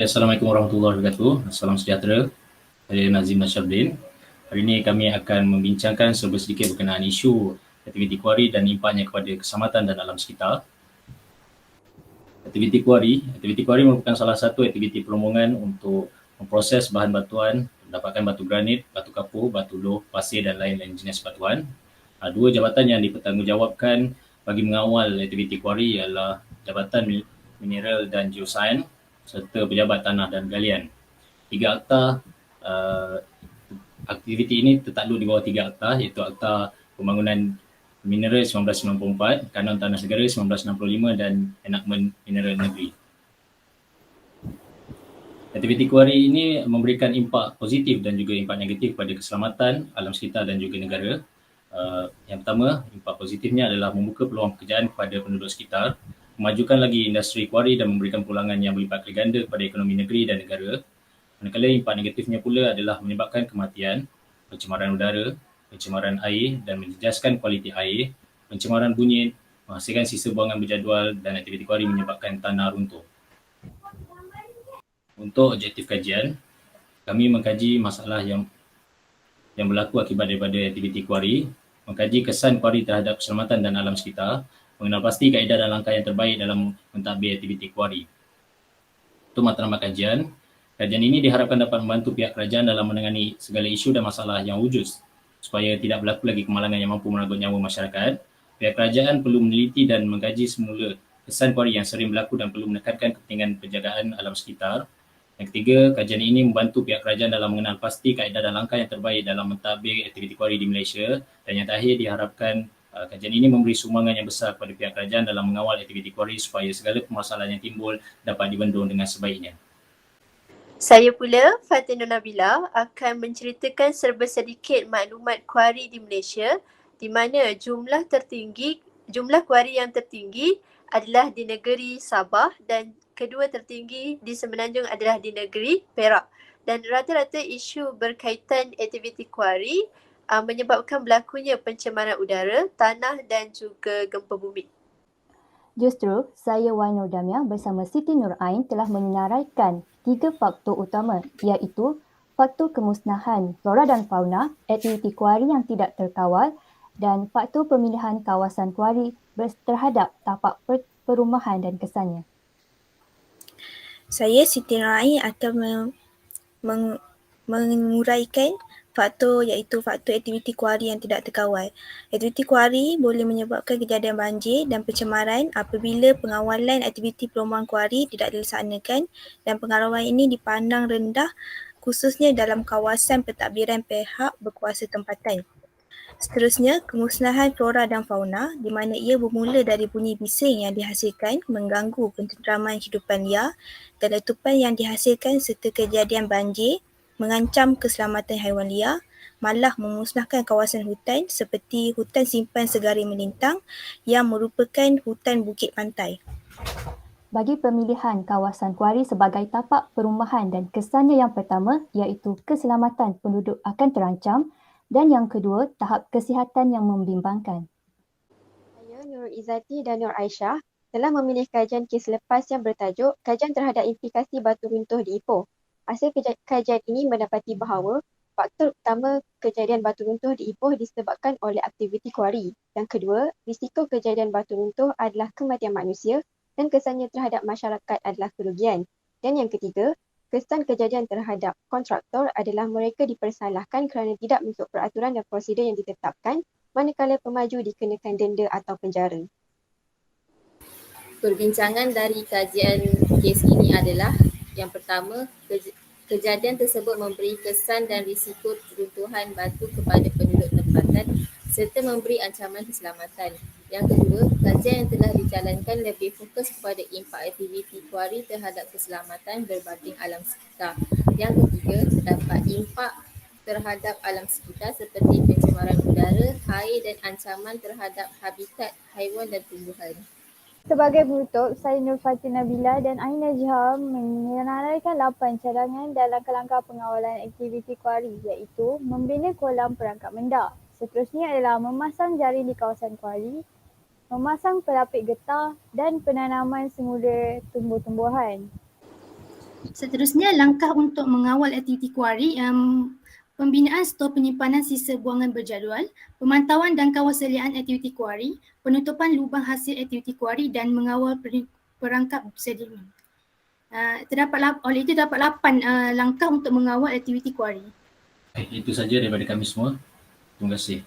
Assalamualaikum warahmatullahi wabarakatuh. Salam sejahtera. Saya Nazim Nashaddin. Hari ini kami akan membincangkan sedikit berkenaan isu aktiviti kuari dan impaknya kepada keselamatan dan alam sekitar. Aktiviti kuari merupakan salah satu aktiviti permohonan untuk memproses bahan batuan, mendapatkan batu granit, batu kapur, batu loh, pasir dan lain-lain jenis batuan. Dua jabatan yang dipertanggungjawabkan bagi mengawal aktiviti kuari ialah Jabatan Mineral dan Geosains serta Pejabat Tanah dan Galian. 3 akta aktiviti ini tertakluk di bawah 3 akta, iaitu Akta Pembangunan Mineral 1994, Kanun Tanah Negara 1965 dan Enakmen Mineral Negeri. Aktiviti kuari ini memberikan impak positif dan juga impak negatif pada keselamatan, alam sekitar dan juga negara. Yang pertama, impak positifnya adalah membuka peluang pekerjaan kepada penduduk sekitar, memajukan lagi industri kuari dan memberikan pulangan yang berlipat kali ganda kepada ekonomi negeri dan negara. Manakala impak negatifnya pula adalah menyebabkan kematian, pencemaran udara, pencemaran air dan menjejaskan kualiti air, pencemaran bunyi, menghasilkan sisa buangan berjadual dan aktiviti kuari menyebabkan tanah runtuh. Untuk objektif kajian, kami mengkaji masalah yang berlaku akibat daripada aktiviti kuari, mengkaji kesan kuari terhadap keselamatan dan alam sekitar, mengenal pasti kaedah dan langkah yang terbaik dalam mentadbir aktiviti kuari. Untuk matlamat kajian, kajian ini diharapkan dapat membantu pihak kerajaan dalam menangani segala isu dan masalah yang wujud supaya tidak berlaku lagi kemalangan yang mampu merenggut nyawa masyarakat. Pihak kerajaan perlu meneliti dan mengkaji semula kesan kuari yang sering berlaku dan perlu menekankan kepentingan penjagaan alam sekitar. Yang ketiga, kajian ini membantu pihak kerajaan dalam mengenal pasti kaedah dan langkah yang terbaik dalam mentadbir aktiviti kuari di Malaysia. Dan yang terakhir, diharapkan kajian ini memberi sumbangan yang besar kepada pihak kerajaan dalam mengawal aktiviti kuari supaya segala permasalahan yang timbul dapat dibendung dengan sebaiknya. Saya pula, Fatin Nabila, akan menceritakan serba sedikit maklumat kuari di Malaysia, di mana jumlah kuari yang tertinggi adalah di negeri Sabah dan kedua tertinggi di Semenanjung adalah di negeri Perak. Dan rata-rata isu berkaitan aktiviti kuari menyebabkan berlakunya pencemaran udara, tanah dan juga gempa bumi. Justru, saya Wan Nur Damia bersama Siti Nur Ain telah menyenaraikan 3 faktor utama, iaitu faktor kemusnahan flora dan fauna, aktiviti kuari yang tidak terkawal dan faktor pemilihan kawasan kuari terhadap tapak perumahan dan kesannya. Saya Siti Nur Ain akan menguraikan faktor iaitu faktor aktiviti kuari yang tidak terkawal. Aktiviti kuari boleh menyebabkan kejadian banjir dan pencemaran apabila pengawalan aktiviti perumahan kuari tidak dilaksanakan dan pengawalan ini dipandang rendah khususnya dalam kawasan pentadbiran pihak berkuasa tempatan. Seterusnya, kemusnahan flora dan fauna di mana ia bermula dari bunyi bising yang dihasilkan mengganggu penteraman hidupan liar dan letupan yang dihasilkan serta kejadian banjir mengancam keselamatan haiwan liar, malah memusnahkan kawasan hutan seperti hutan simpan Segari Melintang yang merupakan hutan bukit pantai. Bagi pemilihan kawasan kuari sebagai tapak perumahan dan kesannya yang pertama iaitu keselamatan penduduk akan terancam dan yang kedua tahap kesihatan yang membimbangkan. Saya Nur Izzati dan Nur Aisyah telah memilih kajian kes lepas yang bertajuk Kajian terhadap implikasi batu runtuh di Ipoh. Hasil kajian ini mendapati bahawa faktor utama kejadian batu runtuh di Ipoh disebabkan oleh aktiviti kuari. Yang kedua, risiko kejadian batu runtuh adalah kematian manusia dan kesannya terhadap masyarakat adalah kerugian. Dan yang ketiga, kesan kejadian terhadap kontraktor adalah mereka dipersalahkan kerana tidak mengikut peraturan dan prosedur yang ditetapkan, manakala pemaju dikenakan denda atau penjara. Perbincangan dari kajian kes ini adalah yang pertama, kejadian tersebut memberi kesan dan risiko runtuhan batu kepada penduduk tempatan serta memberi ancaman keselamatan. Yang kedua, kajian yang telah dijalankan lebih fokus kepada impak aktiviti kuari terhadap keselamatan berbanding alam sekitar. Yang ketiga, terdapat impak terhadap alam sekitar seperti pencemaran udara, air dan ancaman terhadap habitat haiwan dan tumbuhan. Sebagai penutup, saya Nur Fatin Nabila dan Aina Jiham menyenaraikan 8 cadangan dan langkah-langkah pengawalan aktiviti kuari iaitu membina kolam perangkap mendak. Seterusnya adalah memasang jaring di kawasan kuari, memasang pelapik getah dan penanaman semula tumbuh-tumbuhan. Seterusnya, langkah untuk mengawal aktiviti kuari, pembinaan stor penyimpanan sisa buangan berjadual, pemantauan dan kawasaliaan aktiviti kuari, penutupan lubang hasil aktiviti kuari dan mengawal perangkap sedimen. Oleh itu dapat 8 langkah untuk mengawal aktiviti kuari. Itu saja daripada kami semua. Terima kasih.